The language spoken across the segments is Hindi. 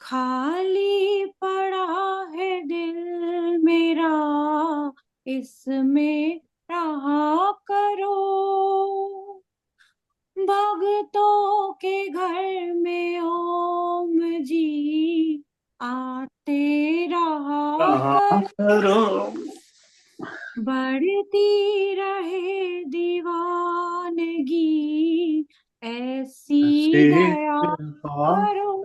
खाली पड़ा है दिल मेरा, इसमें रहा करो। भगतों के घर में ओम जी आते रहा हाँ, कर। करो। बढ़ती रहे दीवानगी, ऐसी ऐसे दया कृपा। करो।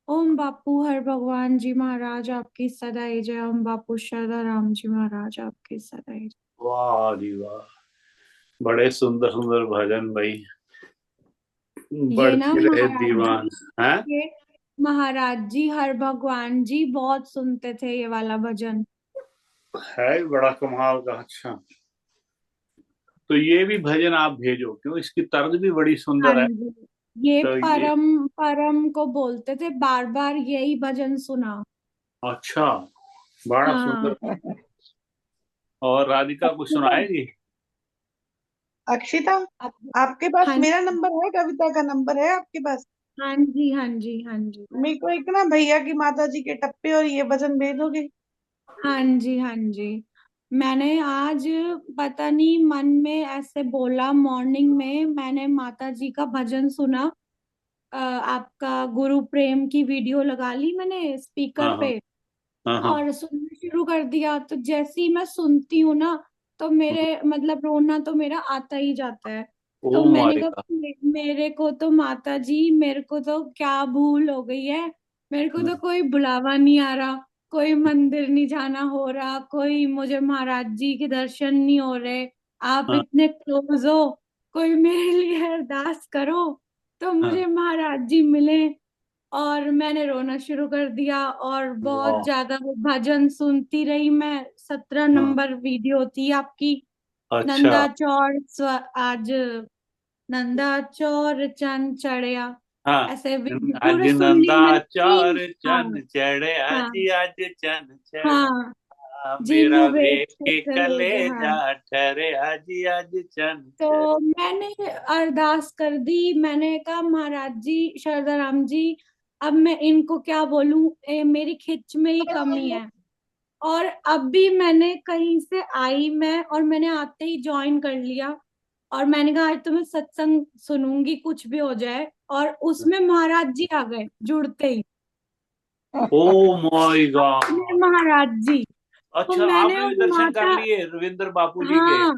ओम बापू हर भगवान जी महाराज आपकी सदाई जय। ओम बापू शारदा राम जी महाराज आपकी सदाई जय। वाह जी वाह, बड़े सुंदर सुंदर भजन भाई। ये ना बढ़ती रहे महाराज दीवान। जी, है ये महाराज जी हर भगवान जी बहुत सुनते थे ये वाला भजन। है बड़ा कमाल का। अच्छा, तो ये भी भजन आप भेजो, क्यों, इसकी तर्ज भी बड़ी हाँ सुंदर है। जी, ये तो ये, परम परम को बोलते थे, बार बार यही भजन सुना। अच्छा, बड़ा हाँ। सुंदर। और राधिका कुछ सुनाएगी? अक्षिता, अब आपके पास हाँ मेरा नंबर है? कविता का नंबर है आपके पास? हाँ जी, हाँ जी, हाँ जी, मेरे को एक ना भैया की माता जी के टप्पे और ये भजन भेजोगे? हाँ जी, हाँ जी। मैंने आज पता नहीं मन में ऐसे बोला, मॉर्निंग में मैंने माता जी का भजन सुना। आपका गुरु प्रेम की वीडियो लगा ली मैंने स्पीकर हाँ हाँ पे हाँ हाँ। और सुनना शुरू कर दिया। तो जैसे ही मैं सुनती हूँ ना, तो मेरे मतलब रोना तो मेरा आता ही जाता है। ओ तो मैंने माय कहा गॉड। मेरे को तो माता जी, मेरे को तो क्या भूल हो गई है। मेरे को तो कोई बुलावा नहीं आ रहा, कोई मंदिर नहीं जाना हो रहा, कोई मुझे महाराज जी के दर्शन नहीं हो रहे। आप हाँ इतने क्लोज हो, कोई मेरे लिए अरदास करो तो हाँ। मुझे महाराज जी मिले। और मैंने रोना शुरू कर दिया और बहुत वाह। ज्यादा वो भजन सुनती रही मैं। 17 हाँ, नंबर वीडियो थी आपकी। अच्छा। नंदा चौर आज नंदा चौर चंद चढ़िया, हाँ, ऐसे वीडियो आज पूरा सुन ली नंदा मैंने चार 3। चन हाँ, चढ़े, हाँ, आज चन हाँ। चढ़ा, मेरा जिन्हें वेद वेख से के चले कलेजा जहाँ। ठहरे, आज चन चढ़े। तो मैंने अरदास कर दी। मैंने कहा महाराज जी, शारदा राम जी, अब मैं इनको क्या बोलूं, मेरी खिच में ही कमी है। और अब भी मैंने कहीं से आई मैं, और मैंने आते ही ज्वाइन कर लिया। और मैंने कहा आज तो मैं सत्संग सुनूंगी कुछ भी हो जाए। और उसमें महाराज जी आ गए जुड़ते ही, ओ माय अपने गॉड। महाराज जी। तो अच्छा, मैंने आपने उस भी दर्शन कर माता, लिए रविंद्र बापू जी के? हाँ,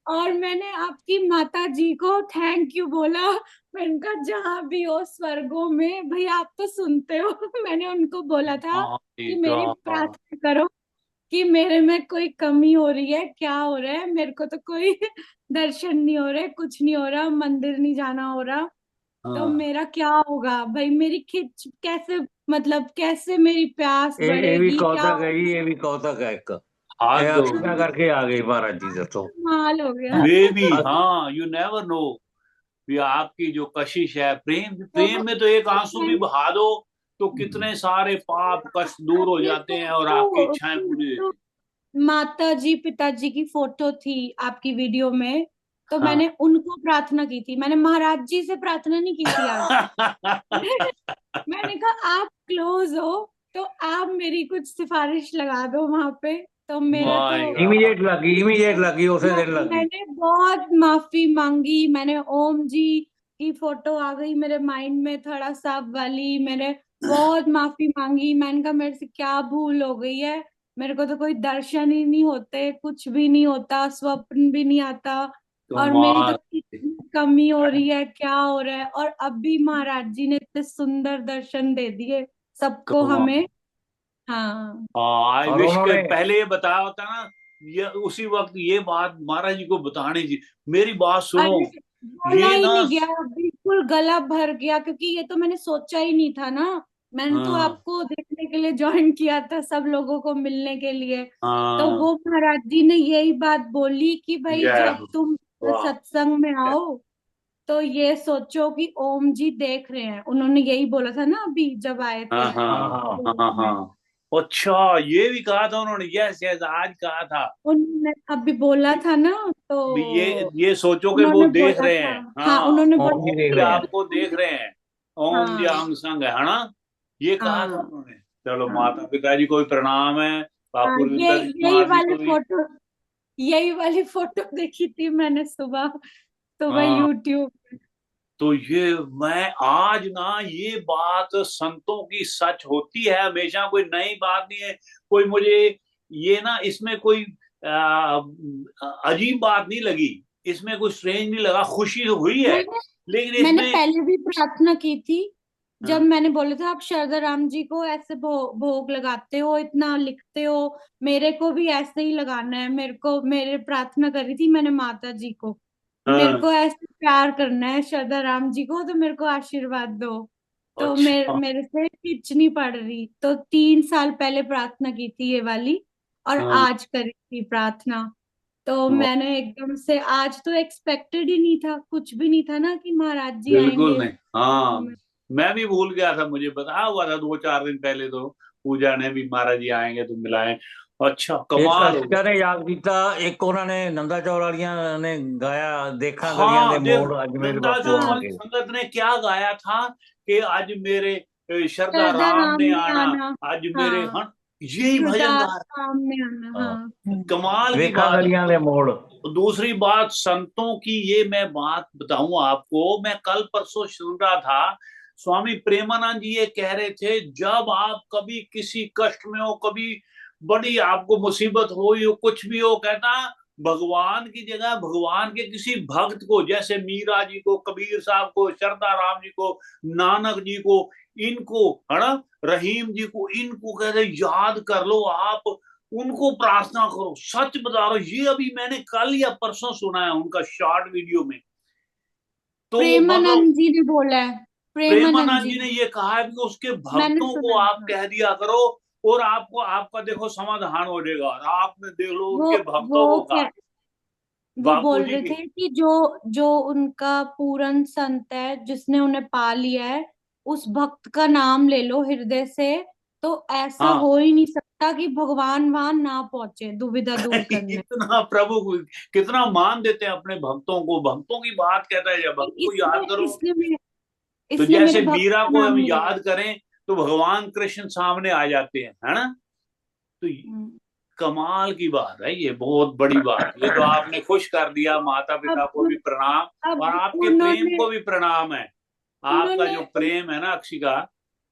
और मैंने आपकी माता जी को थैंक यू बोला। मैंने कहा जहां भी हो स्वर्गों में, भैया आप तो सुनते हो। मैंने उनको बोला था माय कि मेरी गॉड। प्रार्थना करो कि मेरे में कोई कमी हो रही है, क्या हो रहा है, मेरे को तो कोई दर्शन नहीं हो रहे, कुछ नहीं हो रहा, मंदिर नहीं जाना हो रहा। तो हाँ, मेरा क्या होगा भाई, मेरी खिच कैसे, मतलब कैसे मेरी प्यास ये भी बढ़ेगी, क्या कौतक है जी, होगा। ये भी कौतक है एक। ये हाथ जोड़ अक्षता दी। करके आ गई महाराज जी से तो। कमाल हो गया। वे भी, हाँ, हाँ, यू नेवर नो। ये आपकी जो कशिश है, प्रेम तो प्रेम में तो एक आंसू भी बहा दो तो कितने सारे पाप कष्ट दूर हो अरे जाते हैं और आपकी इच्छाएं पूरी। तो माता जी पिताजी की फोटो थी आपकी वीडियो में, तो हाँ। मैंने उनको प्रार्थना की थी। मैंने महाराज जी से प्रार्थना नहीं की थी आज। मैंने कहा आप क्लोज हो, तो आप मेरी कुछ सिफारिश लगा दो वहां पे। तो मेरा माय तो गॉड। इमीडिएट लगी उसे दिन लगी। मैंने बहुत माफी मांगी। मैंने ओम जी की फोटो आ गई मेरे माइंड में, थोड़ा सा वाली, मैंने बहुत माफी मांगी। मैंने कहा मेरे से क्या भूल हो गई है, मेरे को तो कोई दर्शन ही नहीं होते, कुछ भी नहीं होता, स्वप्न भी नहीं आता। और मेरी तो कमाल। कितनी कमी हो रही है, क्या हो रहा है। और अब भी महाराज जी ने इतने सुंदर दर्शन दे दिए सबको कमाल। हमें। हाँ। आई और विश के उन्होंने पहले ये बताया होता ना, ये उसी वक्त ये बात महाराज जी को बतानी जी। मेरी बात सुनो, अरे बोला ये ही ना। नहीं गया, बिल्कुल गला भर गया, क्योंकि ये तो मैंने सोचा ही नहीं था ना। मैंने तो हाँ आपको देखने के लिए ज्वाइन किया था, सब लोगों को मिलने के लिए। तो हाँ। वो महाराज जी ने यही बात बोली कि भाई जय जब हो। तुम वाह। सत्संग में आओ तो ये सोचो कि ओम जी देख रहे हैं। उन्होंने यही बोला था ना अभी जब आए थे हाँ हाँ हाँ हाँ हाँ हाँ में। हाँ। अच्छा, ये भी कहा था उन्होंने, यस यस, आज कहा था। उन्होंने अभी बोला था ना, भी तो ये सोचो कि वो उन्होंने देख बोला रहे था। हैं। हाँ, हाँ, उन्होंने ओम बोला जी वो देख भी रहे हैं। आपको देख रहे हैं। ओम जी हाँ अंग संग है ना, ये कहा था हाँ उन्होंने। चलो हाँ माता पिता जी को भी प्रणाम है, हाँ, बापू ये रविंदर यही कुमार जी वाली को भी। फोटो, यही वाली फोटो देखी थी मैंने सुबह, सुबह हाँ, यूट्यूब। तो ये मैं आज ना, ये बात संतों की सच होती है हमेशा, कोई नई बात नहीं है। कोई मुझे ये ना, इसमें कोई अजीब बात नहीं लगी, इसमें कोई स्ट्रेंज नहीं लगा, खुशी तो हुई है, मैंने लेकिन मैंने इसमें। पहले भी प्रार्थना की थी, जब हाँ, मैंने बोला था आप शारदा राम जी को ऐसे भोग लगाते हो, इतना लिखते हो, मेरे को भी ऐसे ही लगाना है। मेरे को, मेरे प्रार्थना करी थी मैंने माता जी को, मेरे हाँ, को ऐसे प्यार करना है शारदा राम जी को, तो मेरे को आशीर्वाद दो। तो अच्छा, मेरे से खिंच नहीं पड़ रही, तो 3 साल पहले प्रार्थना की थी ये वाली, और हाँ, आज करी थी प्रार्थना। तो हाँ, मैंने एकदम से, आज तो एक्सपेक्टेड ही नहीं था, कुछ भी नहीं था ना कि महाराज जी बिल्कुल आएंगे। नहीं। हाँ, मैं भी भूल गया था, मुझे बताया हुआ था 2-4 दिन पहले, तो पूजा ने भी महाराज जी आएंगे तो मिलाएं। अच्छा, एक कमाल हो अक्षरा गया। ने याद ਕੀਤਾ एक उन्होंने नंदा चौलालिया ने गाया देखा गलियां हाँ दे देख, मोड़ अज मेरे नंदा बापू चौक हाँ, वाली आके। संगत ने क्या गाया था कि आज मेरे श्रद्धा श्रद्धा राम राम ने ने आना, आना। आज मेरे, हाँ, हाँ, यही भजन श्रद्धा गा रहा राम ने आना। हाँ, हाँ है। कमाल की देखा बात गलियां है। दे मोड़। दूसरी बात संतों की, ये मैं बात बताऊं आपको, मैं कल परसों सुन रहा था, स्वामी प्रेमानंद जी ये कह रहे थे, जब आप कभी किसी कष्ट में हो, कभी बड़ी आपको मुसीबत हो, यो कुछ भी हो, कहता भगवान की जगह भगवान के किसी भक्त को, जैसे मीरा जी को, कबीर साहब को, श्रद्धा राम जी को, नानक जी को, इनको, है ना, रहीम जी को, इनको कहते याद कर लो आप, उनको प्रार्थना करो। सच बता रहा हूं, ये अभी मैंने कल या परसों सुना है उनका शॉर्ट वीडियो में। तो मतलब प्रेमानंद जी ने बोला है, प्रेमानंद प्रेमानंद जी जी ने ने, ये कहा है कि उसके मैंने भक्तों को सुना आप था। कह दिया करो, और आपको, आपका देखो समाधान हो जाएगा। और आपने देख लो वो उनके वो भक्तों को कहा, क्या, वो बापू बोल जी रहे की। थे कि जो जो उनका पूर्ण संत है, जिसने उन्हें पा लिया है, उस भक्त का नाम ले लो हृदय से, तो ऐसा हाँ, हो ही नहीं सकता कि भगवान वहां ना पहुंचे दुविधा दूर करने। इतना प्रभु को कितना मान देते हैं अपने भक्तों को, भक्तों की बात कहता है, जब भक्त को याद इसलिए करो। इसलिए मैं तो इसलिए मेरे जैसे भक्त मीरा का को नाम हम लिया है। याद करें तो भगवान कृष्ण सामने आ जाते हैं, है ना। तो हम्म। कमाल की बात है, ये बहुत बड़ी बात, ये तो आपने खुश कर दिया। माता पिता को अब भी प्रणाम, अब और आपके प्रेम उन्होंने को भी प्रणाम है। आपका उन्होंने जो प्रेम है ना अक्षिका,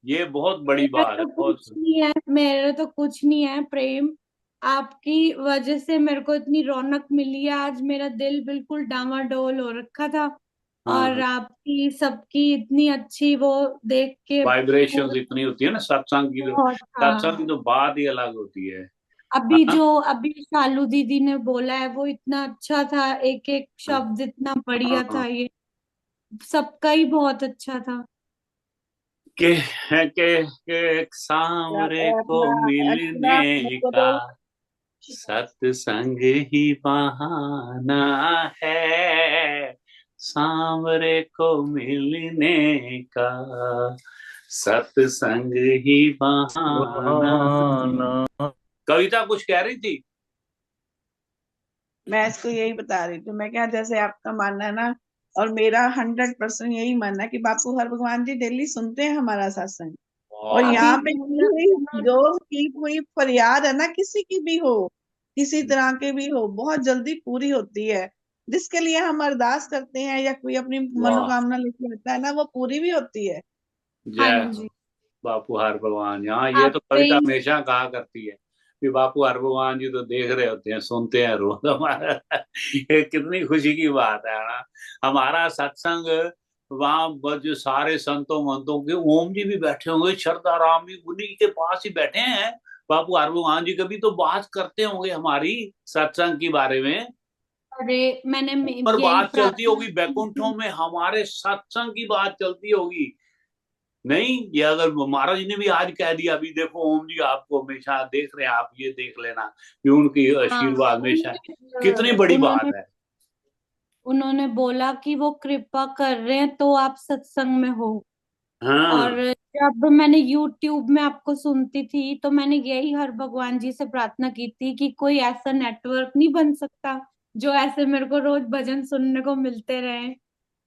ये बहुत बड़ी मेरा बात है, तो बहुत। कुछ नहीं है, मेरा तो कुछ नहीं है प्रेम, आपकी वजह से मेरे को इतनी रौनक मिली है। आज मेरा दिल बिल्कुल डामाडोल हो रखा था, हाँ, और हाँ, आपकी सबकी इतनी अच्छी वो देख के वाइब्रेशंस पूरा इतनी होती है ना सत्संग की, तो बहुत था। सत्संग की तो बात ही अलग होती है। अभी हाँ, जो अभी शालू दीदी ने बोला है वो इतना अच्छा था, एक एक शब्द इतना बढ़िया हाँ, था, ये सबका ही बहुत अच्छा था। के एक सांवरे को अपना एक्चुअली मिलने मुझको का तो सत्संग ही बहाना है, सांवरे को मिलने का सत्संग ही बहाना। बहाना। कविता कुछ कह रही थी। मैं इसको यही बता रही थी, मैं क्या, जैसे आपका मानना है ना, और मेरा 100% यही मानना है कि बापू हर भगवान जी डेली सुनते हैं हमारा सत्संग। और वाह, अभी यहाँ पे की हुई जो की हुई फरियाद है ना, किसी की भी हो, किसी तरह के भी हो, बहुत जल्दी पूरी होती है। जिसके लिए हम अरदास करते हैं या कोई अपनी वाह, मनोकामना लेके आता है ना, वो पूरी भी होती है। हाँ जय हो जी, बापू हर भगवान। यहाँ ये आप तो पे कविता ही। हमेशा कहा करती है कि बापू हर भगवान जी तो देख रहे होते हैं, सुनते हैं रोज हमारा। ये कितनी खुशी की बात है ना। हमारा सत्संग वहाँ जो सारे संतों मंतों के, ओम जी भी बैठे होंगे, श्रद्धा राम भी उन्हीं के पास ही बैठे हैं। बापू हर भगवान जी कभी तो बात करते होंगे हमारी सत्संग के बारे में, अरे मैंने ऊपर यही बात चलती प्रार्थना होगी, की बैकुंठों थी। में हमारे सत्संग की बात चलती होगी। नहीं, ये अगर महाराज जी ने भी आज कह दिया, अभी देखो ओम जी आपको हमेशा देख रहे हैं, आप ये देख लेना कि उनकी हाँ, आशीर्वाद हमेशा है। कितनी उन्होंने बड़ी बात उन्होंने है। उन्होंने बोला कि वो कृपा कर रहे हैं तो आप सत्संग में हो। और हाँ, जब मैंने यूट्यूब में आपको सुनती थी, तो मैंने यही हर भगवान जी से प्रार्थना की थी कि कोई ऐसा नेटवर्क नहीं बन सकता जो ऐसे मेरे को रोज भजन सुनने को मिलते रहे।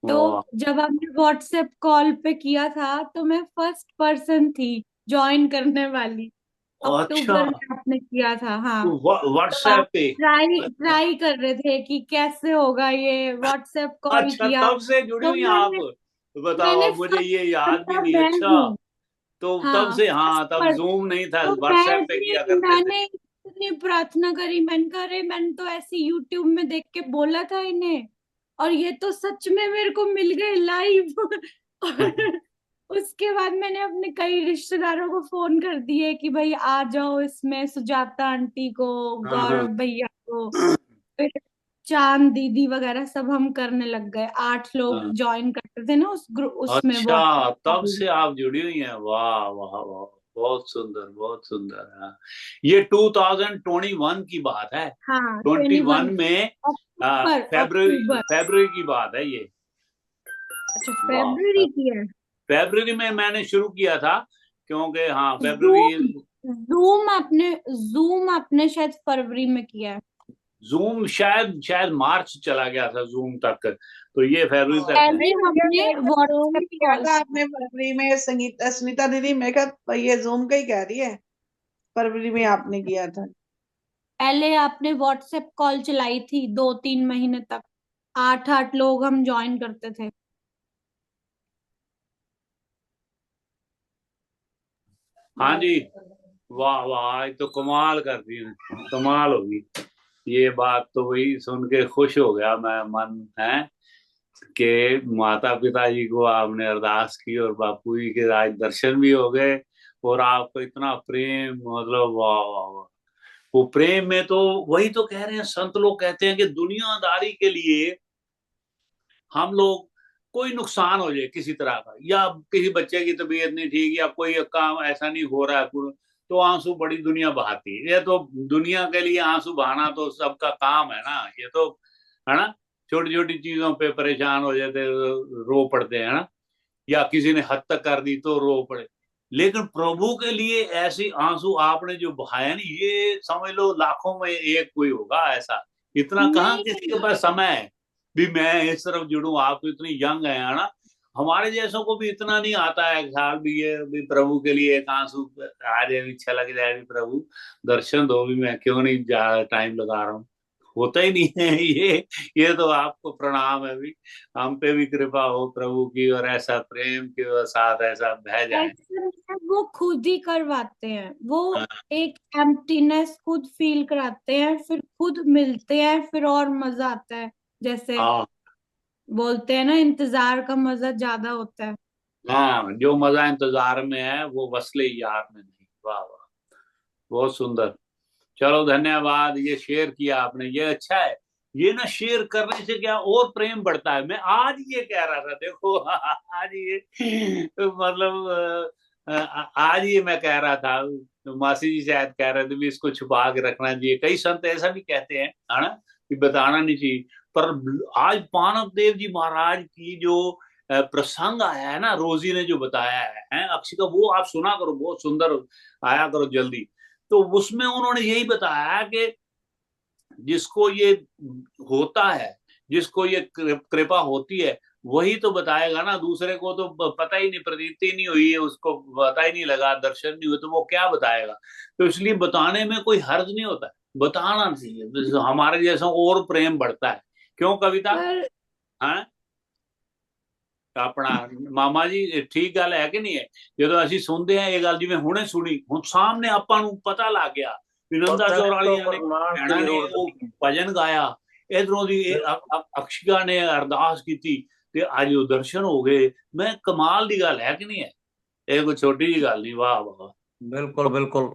तो वाह, जब आपने व्हाट्सएप कॉल पे किया था तो मैं फर्स्ट पर्सन थी ज्वाइन करने वाली। अच्छा, अक्टूबर में आपने किया था, हाँ। तो आप व्हाट्सएप पे। ट्राई ट्राई कर रहे थे कि कैसे होगा ये, व्हाट्सएप कॉल अच्छा, किया। तब से जुड़ी तो हुई हैं आप। मैंने बताओ, मैंने अब मुझे फर्स्ट ये याद भी मतलब नहीं। मैं अच्छा, हूँ, तो तब हाँ से, फर्स्ट हाँ, तब पर। जूम नहीं था, तो व्हाट्सएप पे किया करते थे। मैंने इतनी प्रार्थना करी, मैंने कहा अरे मैंने तो ऐसे यूट्यूब में देख के बोला था इन्हें, और ये तो सच में मेरे को मिल गए लाइव। और उसके बाद मैंने अपने कई रिश्तेदारों को फोन कर दिए कि भाई आ जाओ इसमें, सुजाता आंटी को, हाँ, हाँ, गौरव भैया को, फिर चांद दीदी वगैरह सब हम करने लग गए। 8 लोग हाँ। ज्वाइन करते थे ना उस ग्रुप, उसमें अच्छा, व्हाट्सएप तब कॉल। से आप जुड़ी हुई हैं। वाह वाह वाह, बहुत सुंदर, बहुत सुंदर। हाँ, ये 2021 की बात है। हाँ 21 21 में अक्टूबर फरवरी, अक्टूबर। फरवरी की बात है ये। अच्छा वाह, फरवरी की है। फरवरी में मैंने शुरू किया था, क्योंकि हाँ फरवरी। जूम जूम आपने शायद फरवरी में किया है। जूम शायद शायद मार्च चला गया था जूम तक, तो ये फरवरी तक है। पहले नहीं भैया, हमने मैं जूम ही व्हाट्सएप किया कॉल। था आपने फरवरी में। संगीता सुनीता दीदी, मैं कहा ये जूम का ही कह रही है। फरवरी में आपने किया था। पहले आपने व्हाट्सएप कॉल चलाई थी 2-3 महीने तक, 8-8 लोग हम ज्वाइन करते थे। हाँ जी। वाह वाह, ये तो कमाल कर दी, कमाल होगी। ये बात तो वही सुन के खुश हो गया मैं, मन है कि माता पिता जी को आपने अरदास की और बापू जी के आज दर्शन भी हो गए, और आपको इतना प्रेम, मतलब वाह वाह वाह। वो प्रेम में तो, वही तो कह रहे हैं, संत लोग कहते हैं कि दुनियादारी के लिए हम लोग, कोई नुकसान हो जाए किसी तरह का, या किसी बच्चे की तबीयत नहीं ठीक, या कोई काम ऐसा नहीं हो रहा है तो आंसू बड़ी दुनिया बहाती है। ये तो दुनिया के लिए आंसू बहाना तो सबका काम है ना, ये तो है ना। छोटी छोटी चीजों पे परेशान हो जाते, रो पड़ते हैं ना, या किसी ने हद तक कर दी तो रो पड़े। लेकिन प्रभु के लिए ऐसी आंसू आपने जो बहाया ना, ये समझ लो लाखों में एक कोई होगा ऐसा। इतना कहाँ किसी के नहीं पास समय है भी मैं इस तरफ जुड़ूं। आप तो इतनी यंग है ना, हमारे जैसों को भी इतना नहीं आता है ख्याल भी, ये भी प्रभु के लिए एक आंसू आ जाए भी, छलक जाए भी, प्रभु दर्शन दो भी, मैं क्यों नहीं टाइम लगा रहा हूँ। होता ही नहीं है ये तो आपको प्रणाम है भी, हम पे भी कृपा हो प्रभु की, और ऐसा प्रेम के साथ ऐसा बह जाए। ऐसा नहीं है, वो खुद ही करवाते हैं वो। हाँ, एक एम्प्टीनेस खुद फील कराते हैं, फिर खुद मिलते हैं, फिर और मजा आता है। जैसे हाँ, बोलते हैं ना, इंतजार का मजा ज्यादा होता है। हाँ, जो मजा इंतजार में है वो वसले यार में नहीं। वाह वाह, बहुत सुंदर। चलो धन्यवाद, ये शेयर किया आपने, ये अच्छा है। ये ना शेयर करने से क्या और प्रेम बढ़ता है। मैं आज ये कह रहा था, देखो आज ये मतलब आज ये मैं कह रहा था, तो मासी जी शायद कह रहे थे भी इसको छुपा के रखना चाहिए। कई संत ऐसा भी कहते हैं, है ना, कि बताना नहीं चाहिए। पर आज पानक देव जी महाराज की जो प्रसंग आया है ना, रोजी ने जो बताया है अक्षय का, वो आप सुना करो, बहुत सुंदर आया करो जल्दी। तो उसमें उन्होंने यही बताया कि जिसको ये होता है, जिसको ये कृपा होती है, वही तो बताएगा ना। दूसरे को तो पता ही नहीं, प्रतीति नहीं हुई है, उसको पता ही नहीं लगा, दर्शन नहीं हुए, तो वो क्या बताएगा। तो इसलिए बताने में कोई हर्ज नहीं होता है, बताना चाहिए, तो हमारे जैसा और प्रेम बढ़ता है। क्यों कविता? पर हाँ, अपना मामा जी ठीक गल है कि नहीं है। ਜਦੋਂ ਅਸੀਂ ਸੁਣਦੇ ਆ ਇਹ ਗੱਲ, ਜਿਵੇਂ ਹੁਣੇ ਸੁਣੀ, ਹੁਣ ਸਾਹਮਣੇ ਆਪਾਂ ਨੂੰ ਪਤਾ ਲੱਗ ਗਿਆ ਵੀ ਨੰਦਾ पता ਚੌਰ नहीं तो ਵਾਲੀਆਂ ਨੇ प्रमाण की ਭੈਣਾਂ ਨੇ जरूरत ਉਹ नहीं है। ਭਜਨ ਗਾਇਆ, ਇਧਰੋਂ ਦੀ ਅਕਸ਼ਿਕਾ ਨੇ ਅਰਦਾਸ ਕੀਤੀ, ਤੇ ਅੱਜ ਉਹ ਦਰਸ਼ਨ ਹੋ ਗਏ। ਮੈਂ ਕਮਾਲ ਦੀ ਗੱਲ ਹੈ ਕਿ ਨਹੀਂ ਹੈ, ਇਹ ਕੋਈ ਛੋਟੀ ਜੀ ਗੱਲ नहीं। वाह वाह, बिल्कुल बिल्कुल।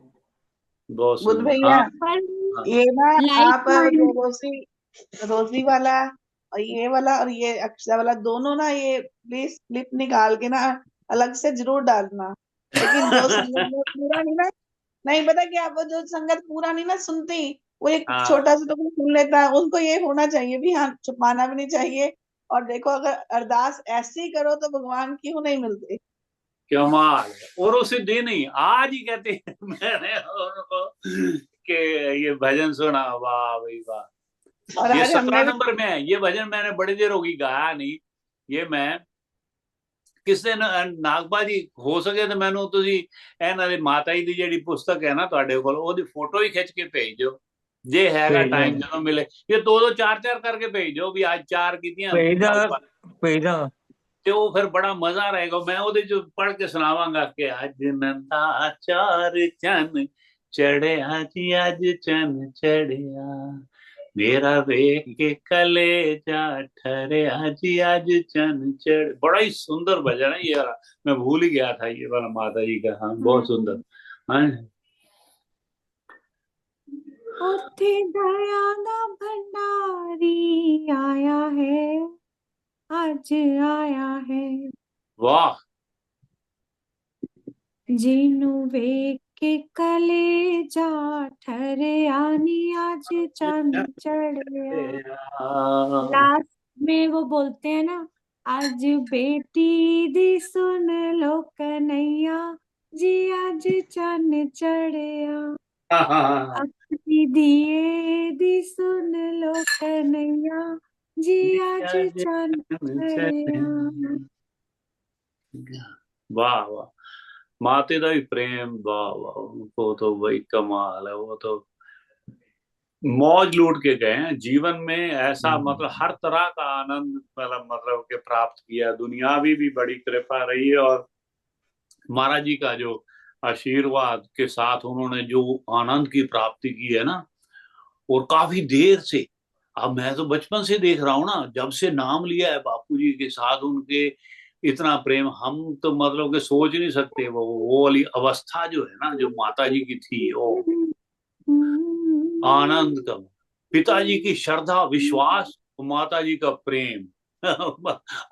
बहुत बुध सुंदर। भैया, हाँ, पर हाँ, ये ना लाइफ आप जो रोजी रोजी वाला और ये वाला और ये अक्षरा वाला दोनों ना, ये प्लीज क्लिप निकाल के ना अलग से जरूर डालना। लेकिन जो संगत में पूरा नहीं ना, नहीं पता क्या, वो जो संगत पूरा नहीं ना सुनती, वो एक हाँ, छोटा सा तो कुछ सुन लेता है, उनको ये होना चाहिए भी हाँ, छुपाना भी नहीं चाहिए। और देखो, अगर अरदास ऐसी ही करो तो भगवान क्यों नहीं मिलते। कमाल है। और उसे दिन ही आज ही कहते हैं मैंने उनको कि ये भजन सुना। वाह भाई वाह, और ये आज हमने 17 भी नंबर में है ये भजन, मैंने बड़ी देर होगी गाया नहीं, ये मैं ਕਿਸੇ ਨਾਗਪਾ ਜੀ ਹੋ ਸਕੇ ਤਾਂ ਮੈਨੂੰ ਤੁਸੀਂ ਇਹਨਾਂ ਦੇ ਮਾਤਾ ਜੀ ਦੀ ਜਿਹੜੀ ਪੁਸਤਕ ਹੈ ਨਾ ਤੁਹਾਡੇ ਕੋਲ, ਉਹਦੀ ਫੋਟੋ ਹੀ ਖਿੱਚ ਕੇ ਭੇਜ ਦਿਓ ਜੇ ਹੈਗਾ ਭੇਜ ਟਾਈਮ, ਦਿਆਂਗੇ। ਜਦੋਂ ਮਿਲੇ। ਇਹ ਦੋ ਦੋ ਚਾਰ ਚਾਰ ਕਰਕੇ ਭੇਜ ਦਿਓ ਵੀ ਅੱਜ 4 ਕੀਤੀਆਂ ਭੇਜ ਕੱਲ ਦਾਂਗਾ, ਭੇਜ ਦਾਂਗਾ। ਤੇ ਉਹ ਫਿਰ ਬੜਾ ਮਜ਼ਾ ਰਹੇਗਾ। ਮੈਂ ਉਹਦੇ ਚ ਪੜ੍ਹ ਕੇ ਸੁਣਾਵਾਂਗਾ ਕਿ ਅੱਜ ਨੰਦਾ 4 ਚੰਨ ਚੜਿਆ ਜੀ, ਅੱਜ ਚੰਨ ਚੜਿਆ, मेरा वेख के कलेजा ठहरिया जी, आज चंद चढ़। बड़ा ही सुंदर भजन है ये वाला, मैं भूल ही गया था ये वाला माता जी का। हाँ बहुत सुंदर। हाँ उठे दया दा भंडारी आया है, आज आया है, वाह। जिन्नू वेख के कलेजा ठहरिया नी, आज चंद चढ़िया। लास्ट में वो बोलते हैं ना, आज बेटी दी सुन लो कन्हैया जी, आज चंद चढ़िया, अपनी दिए दी सुन लो कन्हैया जी, आज चंद चढ़िया। वाह वाह, माते का भी प्रेम, वाह वाह, वो तो वही कमाल है। वो तो मौज लूट के गए हैं जीवन में, ऐसा मतलब हर तरह का आनंद मतलब के प्राप्त किया। दुनियावी भी बड़ी कृपा रही है, और महाराज जी का जो आशीर्वाद के साथ उन्होंने जो आनंद की प्राप्ति की है ना, और काफी देर से। अब मैं तो बचपन से देख रहा हूँ ना, जब से नाम लिया है बापू जी के साथ उनके, इतना प्रेम हम तो मतलब के सोच नहीं सकते। वो वाली अवस्था जो है ना, जो माता जी की थी, वो आनंद का, पिताजी की श्रद्धा विश्वास, माता जी का प्रेम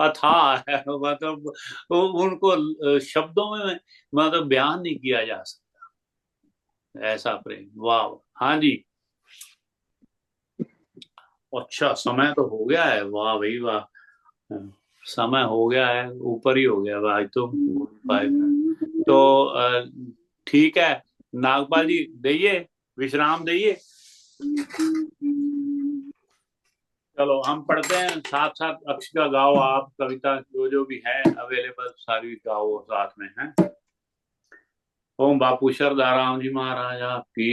अथाह है। मतलब उनको शब्दों में मतलब बयान नहीं किया जा सकता, ऐसा प्रेम। वाह। हाँ जी, अच्छा समय तो हो गया है। वाह भाई वाह, समय हो गया है, ऊपर ही हो गया भाई। तो 5 मिनट तो ठीक है, नागपाल जी दइए विश्राम दइए। चलो हम पढ़ते हैं साथ साथ। अक्षिका गाओ आप, कविता जो जो भी है अवेलेबल सारी गाओ साथ में है। ओम बापू शरदाराम जी महाराज आपकी।